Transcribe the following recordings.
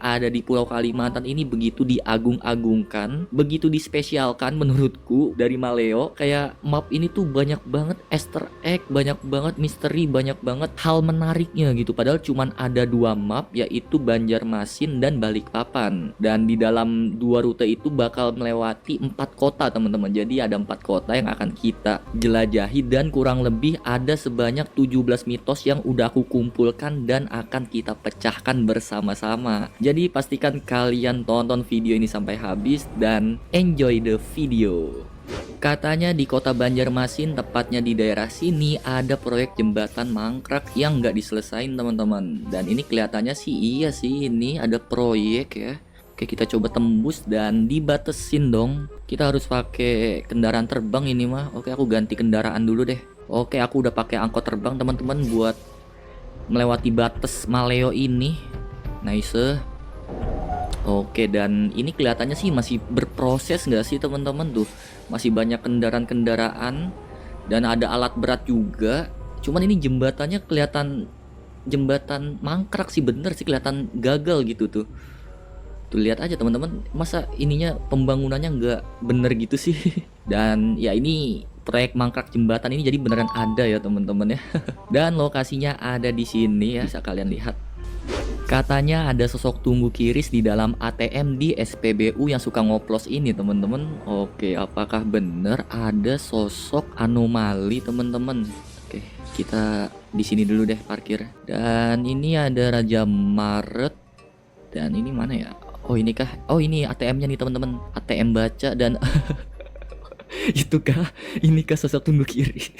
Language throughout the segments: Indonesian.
ada di Pulau Kalimantan ini begitu diagung-agungkan, begitu dispesialkan menurutku dari Maleo. Kayak map ini tuh banyak banget Easter egg, banyak banget misteri, banyak banget hal menariknya gitu. Padahal cuman ada 2 map, yaitu Banjarmasin dan Balikpapan. Dan di dalam 2 rute itu bakal melewati 4 kota teman-teman. Jadi ada 4 kota yang akan kita jelajahi, dan kurang lebih ada sebanyak 17 mitos yang udah aku kumpulkan dan akan kita pecahkan bersama-sama. Jadi pastikan kalian tonton video ini sampai habis dan enjoy the video. Katanya di kota Banjarmasin, tepatnya di daerah sini, ada proyek jembatan mangkrak yang nggak diselesain teman-teman. Dan ini kelihatannya sih iya sih, ini ada proyek ya. Oke, kita coba tembus dan dibatesin dong. Kita harus pakai kendaraan terbang ini mah. Oke, aku ganti kendaraan dulu deh. Oke, aku udah pakai angkot terbang teman-teman buat melewati batas Maleo ini. Nice. Oke, dan ini kelihatannya sih masih berproses nggak sih teman-teman tuh. Masih banyak kendaraan-kendaraan dan ada alat berat juga. Cuman ini jembatannya kelihatan jembatan mangkrak sih, bener sih, kelihatan gagal gitu tuh. Tuh lihat aja teman-teman, masa ininya pembangunannya nggak bener gitu sih. Dan ya ini proyek mangkrak jembatan ini jadi beneran ada ya teman-teman ya. Dan lokasinya ada di sini ya, bisa kalian lihat. Katanya ada sosok tunggu kiris di dalam ATM di SPBU yang suka ngoplos ini teman-teman. Oke, apakah bener ada sosok anomali teman-teman? Oke, kita di sini dulu deh parkir. Dan ini ada Raja Maret. Dan ini mana ya? Oh ini kah? Oh ini ATM-nya nih teman-teman. ATM baca dan itu kah? Ini kah sosok tunggu kiris?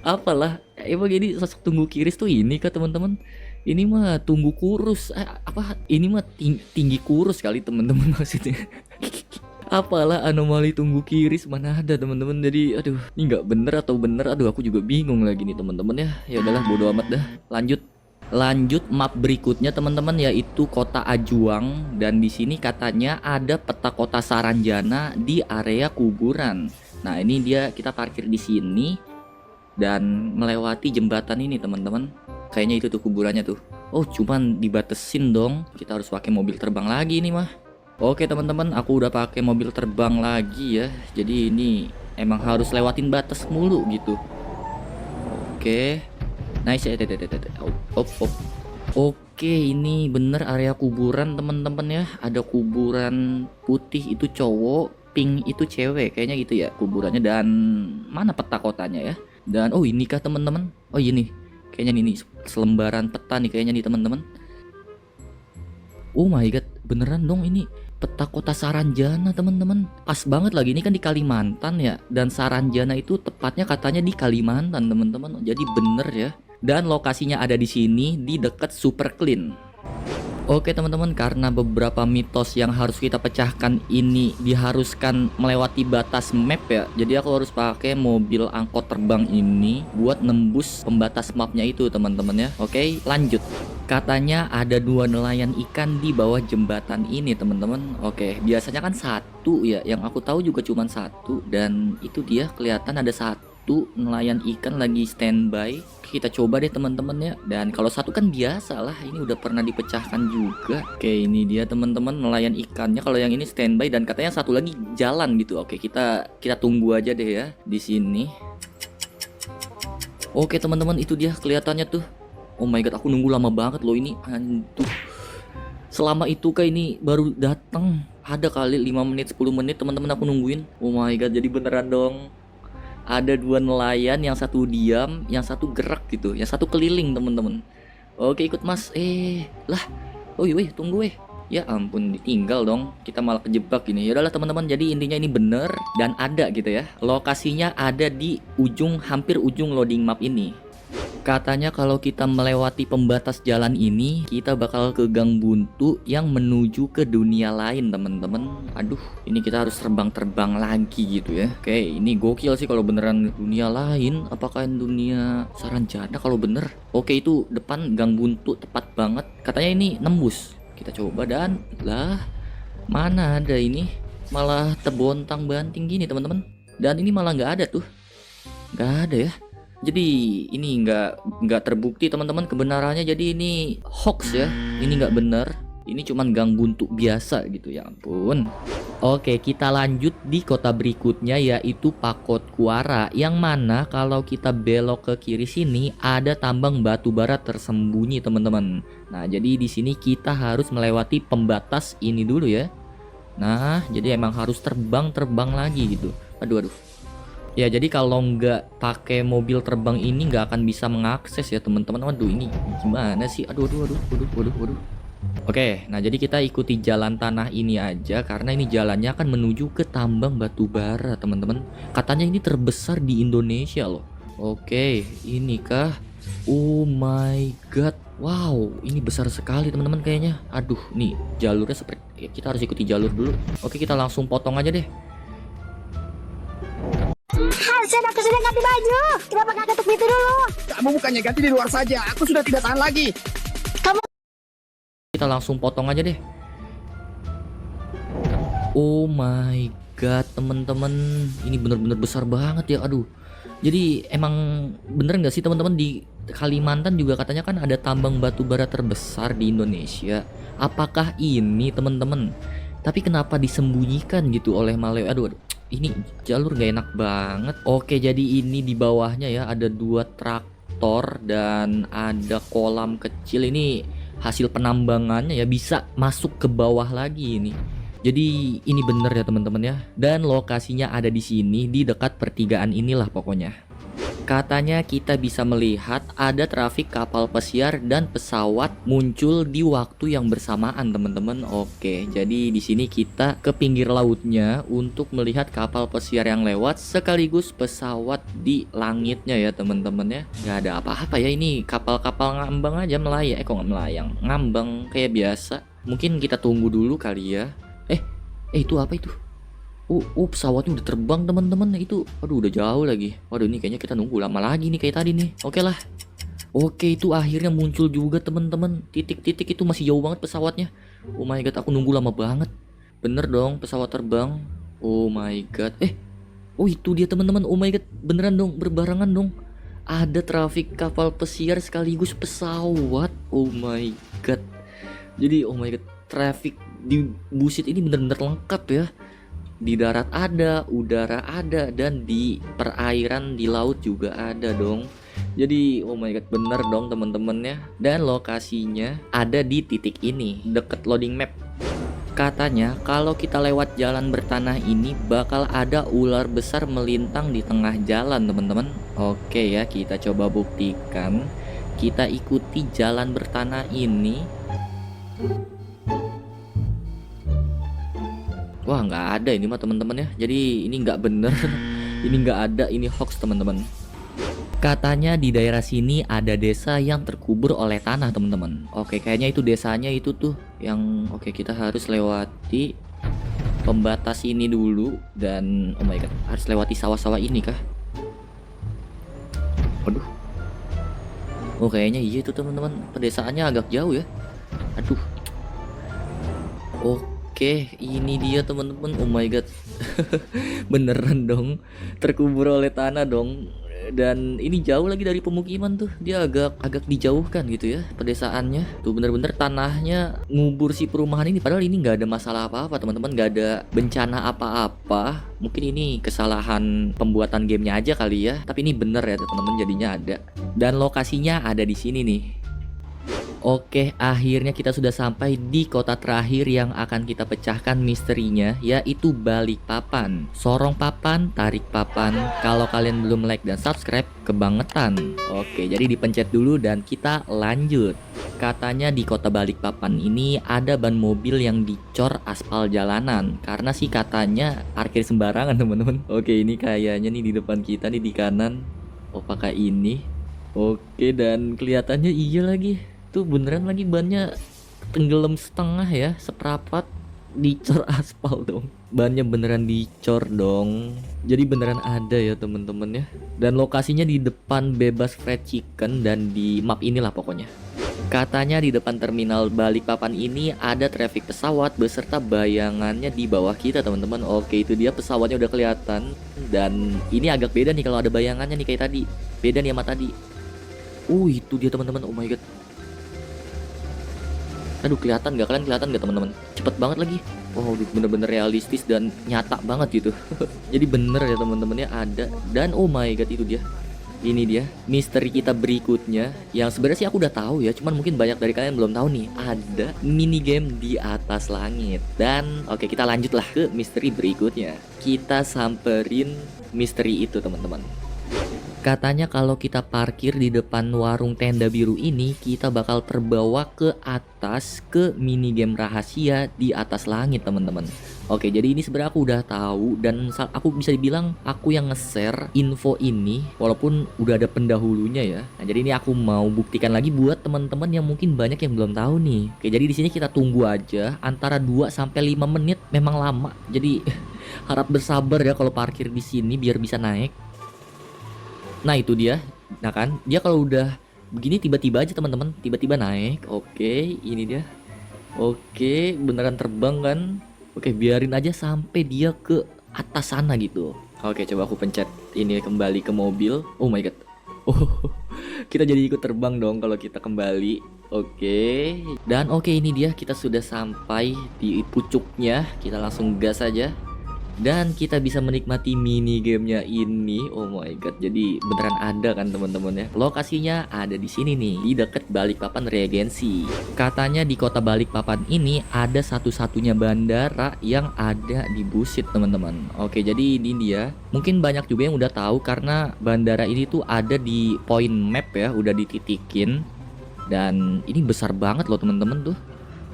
Apalah, emang ini sosok tunggu kiris tuh ini kah teman-teman? Ini mah tunggu kurus, apa? Ini mah tinggi kurus kali teman-teman maksudnya. Apalah anomali tunggu kiris, mana ada teman-teman. Jadi aduh, ini nggak bener atau bener? Aduh, aku juga bingung lagi nih teman-teman ya. Ya udahlah, bodo amat dah. Lanjut map berikutnya teman-teman, yaitu kota Ajuang. Dan di sini katanya ada peta kota Saranjana di area kuburan. Nah ini dia, kita parkir di sini dan melewati jembatan ini teman-teman. Kayaknya itu tuh kuburannya tuh. Oh cuman dibatesin dong. Kita harus pakai mobil terbang lagi nih mah. Oke teman-teman, aku udah pakai mobil terbang lagi ya. Jadi ini emang harus lewatin batas mulu gitu. Oke. Nice ya. Oke, ini bener area kuburan teman-teman ya. Ada kuburan putih itu cowok, pink itu cewek, kayaknya gitu ya kuburannya. Dan mana peta kotanya ya? Dan oh ini kah teman-teman? Oh ini, kayaknya ini selembaran peta nih kayaknya nih teman-teman. Oh my god, beneran dong ini peta kota Saranjana teman-teman. Pas banget lagi, ini kan di Kalimantan ya. Dan Saranjana itu tepatnya katanya di Kalimantan teman-teman. Jadi bener ya. Dan lokasinya ada di sini di dekat Super Clean. Oke teman-teman, karena beberapa mitos yang harus kita pecahkan ini diharuskan melewati batas map ya. Jadi aku harus pakai mobil angkot terbang ini buat nembus pembatas mapnya itu teman-teman ya. Oke, lanjut. Katanya ada 2 nelayan ikan di bawah jembatan ini teman-teman. Oke, biasanya kan satu ya. Yang aku tahu juga cuma satu. Dan itu dia, kelihatan ada satu nelayan ikan lagi standby. Kita coba deh teman-teman ya. Dan kalau satu kan biasa lah, ini udah pernah dipecahkan juga. Oke, ini dia teman-teman nelayan ikannya. Kalau yang ini standby dan katanya satu lagi jalan gitu. Oke, kita tunggu aja deh ya di sini. Oke teman-teman, itu dia kelihatannya tuh. Oh my god, aku nunggu lama banget loh ini. Aduh. Selama itu kayak ini baru datang. Ada kali 5 menit 10 menit teman-teman aku nungguin. Oh my god, jadi beneran dong. Ada 2 nelayan, yang satu diam, yang satu gerak gitu, yang satu keliling teman-teman. Oke, ikut mas. Lah. Oh iya, tunggu weh. Ya ampun, ditinggal dong. Kita malah kejebak ini. Ya udahlah teman-teman, jadi intinya ini bener dan ada gitu ya. Lokasinya ada di hampir ujung loading map ini. Katanya kalau kita melewati pembatas jalan ini, kita bakal ke gang buntu yang menuju ke dunia lain teman-teman. Aduh, ini kita harus terbang-terbang lagi gitu ya. Oke, ini gokil sih kalau beneran dunia lain. Apakah dunia Saranjana kalau bener? Oke, itu depan gang buntu tepat banget. Katanya ini nembus. Kita coba dan lah, mana ada ini? Malah terbontang banting gini teman-teman. Dan ini malah nggak ada tuh. Nggak ada ya. Jadi ini nggak terbukti teman-teman kebenarannya. Jadi ini hoax ya. Ini nggak benar. Ini cuman gang buntu biasa gitu, ya ampun. Oke, kita lanjut di kota berikutnya yaitu Pakotkuara, yang mana kalau kita belok ke kiri sini ada tambang batu bara tersembunyi teman-teman. Nah, jadi di sini kita harus melewati pembatas ini dulu ya. Nah, jadi emang harus terbang lagi gitu. Aduh. Ya, jadi kalau nggak pakai mobil terbang ini nggak akan bisa mengakses ya teman-teman. Waduh, ini gimana sih? Aduh. Oke, nah jadi kita ikuti jalan tanah ini aja karena ini jalannya akan menuju ke tambang batu bara, teman-teman. Katanya ini terbesar di Indonesia loh. Oke, ini kah? Oh my god. Wow, ini besar sekali teman-teman kayaknya. Aduh, nih jalurnya seperti kita harus ikuti jalur dulu. Oke, kita langsung potong aja deh. Harusnya aku sudah ganti baju. Kenapa nggak ketuk pintu dulu? Kamu bukannya ganti di luar saja. Aku sudah tidak tahan lagi. Kita langsung potong aja deh. Oh my god, teman-teman, ini bener-bener besar banget ya. Aduh. Jadi emang bener nggak sih teman-teman, di Kalimantan juga katanya kan ada tambang batu bara terbesar di Indonesia. Apakah ini teman-teman? Tapi kenapa disembunyikan gitu oleh Maleo? Aduh. Ini jalur gak enak banget. Oke, jadi ini di bawahnya ya ada 2 traktor dan ada kolam kecil. Ini hasil penambangannya ya, bisa masuk ke bawah lagi ini. Jadi ini bener ya teman-teman ya. Dan lokasinya ada di sini di dekat pertigaan inilah pokoknya. Katanya kita bisa melihat ada trafik kapal pesiar dan pesawat muncul di waktu yang bersamaan teman-teman. Oke, jadi di sini kita ke pinggir lautnya untuk melihat kapal pesiar yang lewat sekaligus pesawat di langitnya ya teman-teman ya. Gak ada apa-apa ya, ini kapal-kapal ngambang aja melayang. Kok nggak melayang? Ngambang kayak biasa. Mungkin kita tunggu dulu kali ya. Itu apa itu? Pesawatnya udah terbang teman-teman itu. Aduh, udah jauh lagi. Waduh, ini kayaknya kita nunggu lama lagi nih kayak tadi nih. Oke lah. Oke, itu akhirnya muncul juga teman-teman. Titik-titik itu masih jauh banget pesawatnya. Oh my god, aku nunggu lama banget. Bener dong, pesawat terbang. Oh my god. Itu dia teman-teman. Oh my god, beneran dong, berbarengan dong. Ada trafik kapal pesiar sekaligus pesawat. Oh my god. Jadi oh my god, trafik di Busit ini bener-bener lengkap ya. Di darat ada, udara ada, dan di perairan di laut juga ada dong. Jadi oh my god, bener dong teman-teman ya. Dan lokasinya ada di titik ini, deket loading map. Katanya kalau kita lewat jalan bertanah ini bakal ada ular besar melintang di tengah jalan teman-teman. Oke ya, kita coba buktikan. Kita ikuti jalan bertanah ini. Wah, nggak ada ini mah teman-teman ya. Jadi ini nggak bener. Ini nggak ada, ini hoax teman-teman. Katanya di daerah sini ada desa yang terkubur oleh tanah teman-teman. Oke, kayaknya itu desanya itu tuh yang oke, kita harus lewati pembatas ini dulu. Dan oh my god, harus lewati sawah-sawah ini kah? Waduh. Oh, kayaknya iya itu teman-teman, pedesaannya agak jauh ya. Aduh. Oke, ini dia teman-teman. Oh my god. Beneran dong, terkubur oleh tanah dong. Dan ini jauh lagi dari pemukiman tuh. Dia agak dijauhkan gitu ya pedesaannya. Tuh bener-bener tanahnya ngubur si perumahan ini. Padahal ini nggak ada masalah apa-apa teman-teman, nggak ada bencana apa-apa. Mungkin ini kesalahan pembuatan gamenya aja kali ya. Tapi ini bener ya teman-teman, jadinya ada. Dan lokasinya ada di sini nih. Oke, akhirnya kita sudah sampai di kota terakhir yang akan kita pecahkan misterinya, yaitu Balikpapan. Sorong papan, tarik papan. Kalau kalian belum like dan subscribe, kebangetan. Oke, jadi dipencet dulu dan kita lanjut. Katanya di kota Balikpapan ini ada ban mobil yang dicor aspal jalanan. Karena sih katanya parkir sembarangan teman-teman. Oke, ini kayaknya nih di depan kita nih di kanan. Oh, pakai ini. Oke, dan kelihatannya iya lagi. Tuh beneran lagi bannya tenggelam setengah ya, seprapat dicor aspal dong. Bannya beneran dicor dong. Jadi beneran ada ya temen-temen ya. Dan lokasinya di depan Bebas Fried Chicken dan di map inilah pokoknya. Katanya di depan terminal Balikpapan ini ada traffic pesawat beserta bayangannya di bawah kita teman-teman. Oke, itu dia pesawatnya udah kelihatan. Dan ini agak beda nih kalau ada bayangannya nih kayak tadi. Beda nih sama tadi. Itu dia teman-teman. Oh my god. Aduh, kelihatan gak? Kalian kelihatan gak teman-teman? Cepet banget lagi. Oh, bener-bener realistis dan nyata banget gitu. Jadi bener ya teman-temannya ada. Dan oh my god, itu dia. Ini dia misteri kita berikutnya, yang sebenarnya sih aku udah tahu ya, cuman mungkin banyak dari kalian belum tahu nih. Ada mini game di atas langit. Dan oke, kita lanjutlah ke misteri berikutnya. Kita samperin misteri itu teman-teman. Katanya kalau kita parkir di depan warung tenda biru ini, kita bakal terbawa ke atas ke mini game rahasia di atas langit teman-teman. Oke, jadi ini sebenarnya aku udah tahu dan aku bisa dibilang aku yang nge-share info ini walaupun udah ada pendahulunya ya. Nah, jadi ini aku mau buktikan lagi buat teman-teman yang mungkin banyak yang belum tahu nih. Oke, jadi di sini kita tunggu aja antara 2 sampai 5 menit, memang lama. Jadi harap bersabar ya kalau parkir di sini biar bisa naik. Nah, itu dia. Nah kan, dia kalau udah begini tiba-tiba aja teman-teman, tiba-tiba naik. Oke, ini dia. Oke, beneran terbang kan? Oke, biarin aja sampai dia ke atas sana gitu. Oke, coba aku pencet ini kembali ke mobil. Oh my god. Oh, kita jadi ikut terbang dong kalau kita kembali. Oke. Dan oke, ini dia, kita sudah sampai di pucuknya. Kita langsung gas aja. Dan kita bisa menikmati mini gamenya ini. Oh my god, jadi beneran ada kan teman-teman ya. Lokasinya ada di sini nih, di dekat Balikpapan Regensi. Katanya di kota Balikpapan ini ada satu-satunya bandara yang ada di Busit teman-teman. Oke, jadi ini dia. Mungkin banyak juga yang udah tahu karena bandara ini tuh ada di point map ya, udah dititikin. Dan ini besar banget loh teman-teman tuh.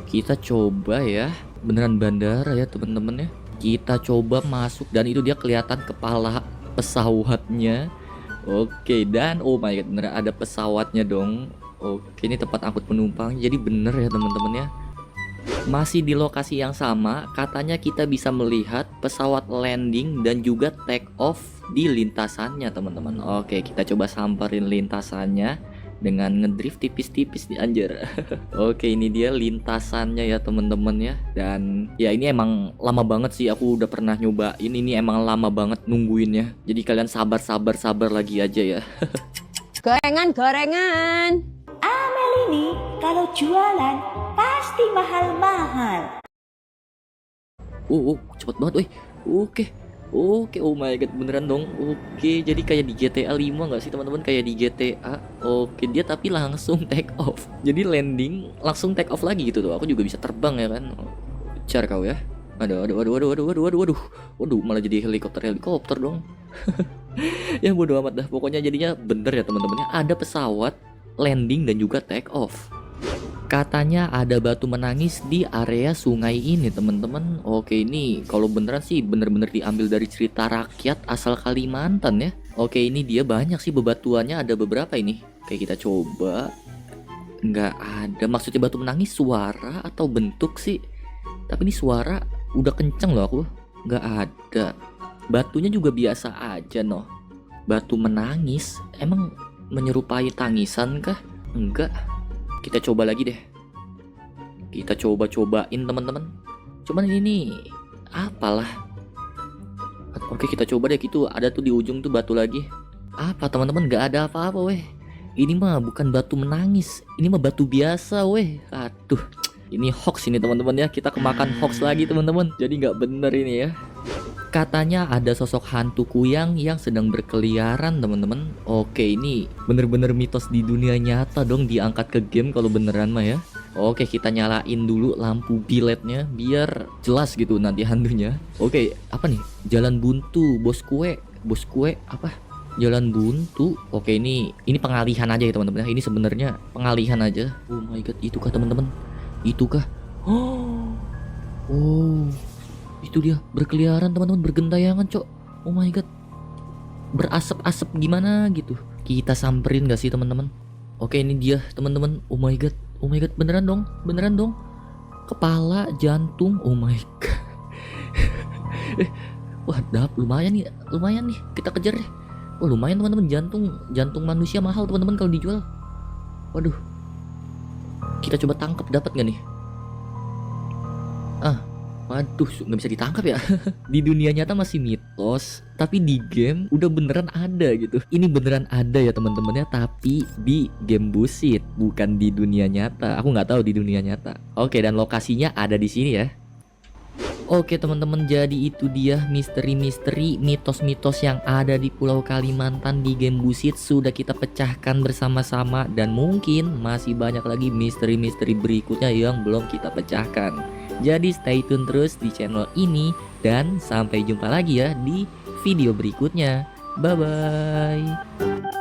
Kita coba ya, beneran bandara ya teman-teman ya. Kita coba masuk dan itu dia kelihatan kepala pesawatnya. Oke, dan oh my god, bener ada pesawatnya dong. Oke, ini tempat angkut penumpang. Jadi bener ya teman-teman ya. Masih di lokasi yang sama, katanya kita bisa melihat pesawat landing dan juga take off di lintasannya teman-teman. Oke, kita coba samperin lintasannya dengan ngedrift tipis-tipis di anjir. Oke, ini dia lintasannya ya teman-teman ya. Dan ya ini emang lama banget sih, aku udah pernah nyobain. Ini emang lama banget nungguinnya. Jadi kalian sabar lagi aja ya. Gorengan. Amel ini kalau jualan pasti mahal-mahal. Cepet banget, woi. Oke, oh my god, beneran dong. Oke, jadi kayak di GTA 5 nggak sih teman-teman? Kayak di GTA. Oke, dia tapi langsung take off. Jadi landing, langsung take off lagi gitu tuh. Aku juga bisa terbang ya kan. Car kau ya. Waduh, malah jadi helikopter dong. Ya bodo amat dah. Pokoknya jadinya bener ya teman-teman. Ada pesawat landing dan juga take off. Katanya ada batu menangis di area sungai ini teman-teman. Oke, ini kalau beneran sih bener-bener diambil dari cerita rakyat asal Kalimantan ya. Oke, ini dia banyak sih bebatuannya, ada beberapa ini. Oke, kita coba. Nggak ada, maksudnya batu menangis suara atau bentuk sih. Tapi ini suara udah kenceng loh aku. Nggak ada. Batunya juga biasa aja noh. Batu menangis emang menyerupai tangisan kah? Enggak. Kita coba lagi deh. Kita cobain teman-teman. Cuman ini apalah. Oke, kita coba deh gitu. Ada tuh di ujung tuh batu lagi. Apa teman-teman? Gak ada apa-apa weh. Ini mah bukan batu menangis. Ini mah batu biasa weh. Aduh. Ini hoax ini teman-teman ya. Kita kemakan hoax lagi teman-teman. Jadi gak bener ini ya. Katanya ada sosok hantu kuyang yang sedang berkeliaran teman-teman. Oke, ini bener-bener mitos di dunia nyata dong, diangkat ke game kalau beneran mah ya. Oke, kita nyalain dulu lampu biletnya biar jelas gitu nanti hantunya. Oke, apa nih? Jalan buntu, bos kue apa? Jalan buntu. Oke, ini pengalihan aja ya teman-teman. Ini sebenarnya pengalihan aja. Oh my god, itu kah teman-teman? Itu kah? Oh. Itu dia berkeliaran teman-teman, bergentayangan cok. Oh my god, berasap-asap gimana gitu. Kita samperin gak sih teman-teman? Oke, ini dia teman-teman. Oh my god, beneran dong. Kepala, jantung, oh my god. Wah, lumayan nih. Kita kejar deh. Wah, lumayan teman-teman, jantung manusia mahal teman-teman kalau dijual. Waduh. Kita coba tangkap, dapat nggak nih? Waduh, nggak bisa ditangkap ya. Di dunia nyata masih mitos, tapi di game udah beneran ada gitu. Ini beneran ada ya teman-temannya, tapi di game Busit, bukan di dunia nyata. Aku nggak tahu di dunia nyata. Oke, dan lokasinya ada di sini ya. Oke teman-teman, jadi itu dia misteri-misteri, mitos-mitos yang ada di Pulau Kalimantan di game Busit sudah kita pecahkan bersama-sama, dan mungkin masih banyak lagi misteri-misteri berikutnya yang belum kita pecahkan. Jadi stay tune terus di channel ini dan sampai jumpa lagi ya di video berikutnya. Bye bye.